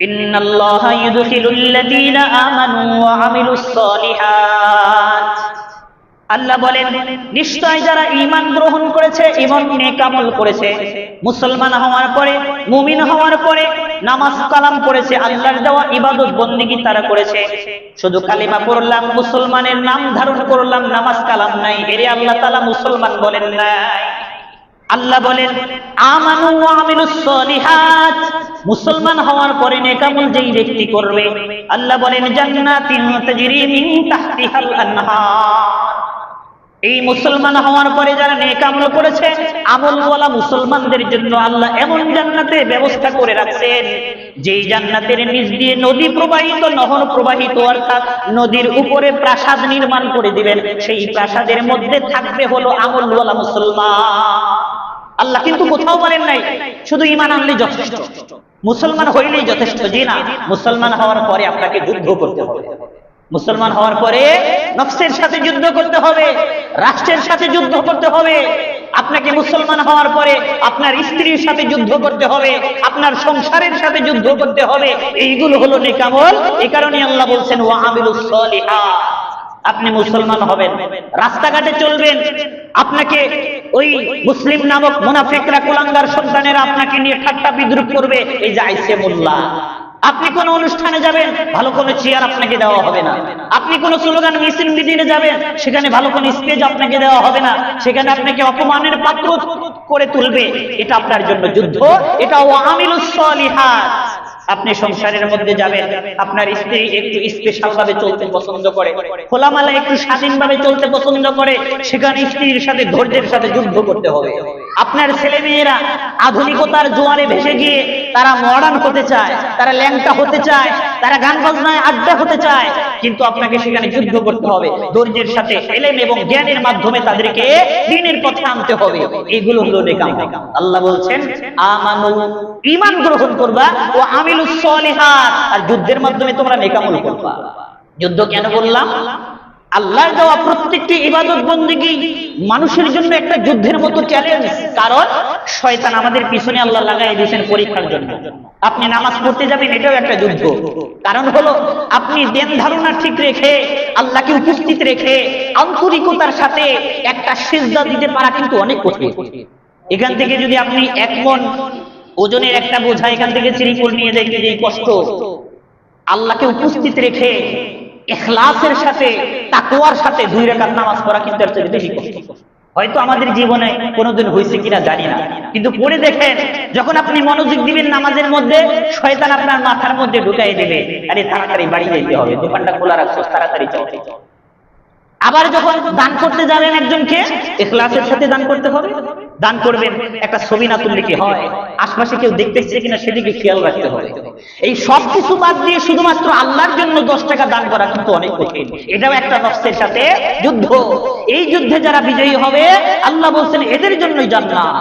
ইন্নাল্লাহা ইউদখিলুল্লাযীনা আমানু ওয়া আমিলুস সালিহাত। আল্লাহ বলেন, নিশ্চয় যারা ঈমান গ্রহণ করেছে এবং নেক আমল করেছে, মুসলমান হওয়ার পরে, মুমিন হওয়ার পরে নামাজ কালাম পড়েছে, আল্লাহর দেওয়া ইবাদত বন্দেগী তারা করেছে, শুধু কালিমা পড়লাম, মুসলমানের নাম ধারণ করলাম, নামাজ কালাম নাই, এরে আল্লাহ তাআলা মুসলমান বলেন নাই। আল্লাহ বলেন, আমানু ওয়া আমিলুস সালিহাত, মুসলমান হওয়ার পরে নেক আমল যেই ব্যক্তি করবে, আল্লাহ বলেন জান্নাতিন তাজরি মিন তাহতিহাল আনহার। এই মুসলমান হওয়ার পরে যারা নেক আমল করেছে, আমলওয়ালা মুসলমানদের জন্য আল্লাহ এমন জান্নাতের ব্যবস্থা করে রাখছেন, যেই জান্নাতের নিচ দিয়ে নদী প্রবাহিত, নহর প্রবাহিত, অর্থাৎ নদীর উপরে প্রাসাদ নির্মাণ করে দিবেন, সেই প্রাসাদের মধ্যে থাকবে হলো আমলওয়ালা মুসলমান। আল্লাহ কিন্তু কোথাও বলেন নাই শুধু ঈমান আনলেই যথেষ্ট, মুসলমান হইলেই যথেষ্ট। জি না, মুসলমান হওয়ার পরে আপনাকে যুদ্ধ করতে হবে। মুসলমান হওয়ার পরে নফসের সাথে যুদ্ধ করতে হবে, রাষ্ট্রের সাথে যুদ্ধ করতে হবে। আপনাকে মুসলমান হওয়ার পরে আপনার স্ত্রীর সাথে যুদ্ধ করতে হবে, আপনার সংসারের সাথে যুদ্ধ করতে হবে। এইগুলো হলো নেক আমল। এই কারণে আল্লাহ বলছেন ওয়া আমিলুস সালিহাত। আপনি মুসলমান হবেন, রাস্তাঘাটে চলবেন, আপনাকে ওই মুসলিম নামক মুনাফিকরা, কুলাঙ্গার সন্তানেরা আপনাকে নিয়ে ঠাট্টা বিদ্রুপ করবে, এই যে আইসে মোল্লা। আপনি কোন অনুষ্ঠানে যাবেন, ভালো কোনো চেয়ার আপনাকে দেওয়া হবে না। আপনি কোন স্লোগান মিছিল মিটিংয়ে যাবেন, সেখানে ভালো কোনো স্টেজ আপনাকে দেওয়া হবে না, সেখানে আপনাকে অপমানের পাত্র করে তুলবে। এটা আপনার জন্য যুদ্ধ, এটা ওয়া আমিলুস সালিহাত। আপনি সংসারের মধ্যে যাবেন, আপনার স্ত্রী একটু স্পেশাল ভাবে চলতে পছন্দ করে, খোলামেলা একটু স্বাধীনভাবে চলতে পছন্দ করে, সেখানে স্ত্রীর সাথে ধৈর্যের সাথে যুদ্ধ করতে হবে। আপনার ছেলে মেয়েরা আধুনিকতার জোয়ারে ভেসে গিয়ে তারা মডার্ন হতে চায়, তারা ল্যাংটা হতে চায়, তারা গান বাজনায় আড্ডা হতে চায়, কিন্তু আপনাকে সেখানে যুদ্ধ করতে হবে, ধৈর্যের সাথে ইলম এবং জ্ঞানের মাধ্যমে তাদেরকে দ্বীনের পথে আনতে হবে। এইগুলো হলো নেক আমল। আল্লাহ বলছেন আমানু, ঈমান গ্রহণ করবা, ও আমিলুস সালিহাত, আর যুদ্ধের মাধ্যমে তোমরা নেক আমল করবা। যুদ্ধ কেন বললাম? আল্লাহর দেওয়া প্রত্যেকটি ইবাদত বন্দেগী মানুষের জন্য একটা যুদ্ধের মতো চ্যালেঞ্জ। কারণ শয়তান আমাদের পিছনে আল্লাহ লাগাই দিয়েছেন পরীক্ষার জন্য। আপনি নামাজ পড়তে যাবেন, এটাও একটা যুদ্ধ। কারণ হলো আপনি ধ্যান ধারণা ঠিক রেখে, আল্লাহকে উপস্থিত রেখে, আন্তরিকতার সাথে একটা সিজদা দিতে পারা কিন্তু অনেক কঠিন। এখান থেকে যদি আপনি 1 মণ ওজনের একটা বোঝা এখান থেকে চিরিকুল নিয়ে দেখতে, যে কষ্ট, আল্লাহকে উপস্থিত রেখে ইখলাসের সাথে, তাকওয়ার সাথে 2 রাকাত নামাজ পড়া কিন্তু এর চেয়ে বেশি কষ্ট। হয়তো আমাদের জীবনে কোনোদিন হয়েছে কিনা জানি না, কিন্তু পড়ে দেখেন, যখন আপনি মনোযোগ দিবেন নামাজের মধ্যে, শয়তান আপনার মাথার মধ্যে ঢুকাই দেবে, আরে তাড়াতাড়ি বাড়ি যেতে হবে, দোকানটা খোলা রাখছো, তাড়াতাড়ি চল। আবার যখন দান করতে যাবেন একজনকে, ইখলাসের সাথে দান করতে হবে। দান করবেন, একটা ছবি না তুললে কি হয়? আশপাশে কেউ দেখতেছে কিনা সেদিকে খেয়াল রাখতে হবে। এই সব কিছু বাদ দিয়ে শুধুমাত্র আল্লাহর জন্য 10 টাকা দান করা কিন্তু অনেক কঠিন। এটাও একটা নফসের সাথে যুদ্ধ। এই যুদ্ধে যারা বিজয়ী হবে, আল্লাহ বলছেন এদের জন্যই জান্নাত।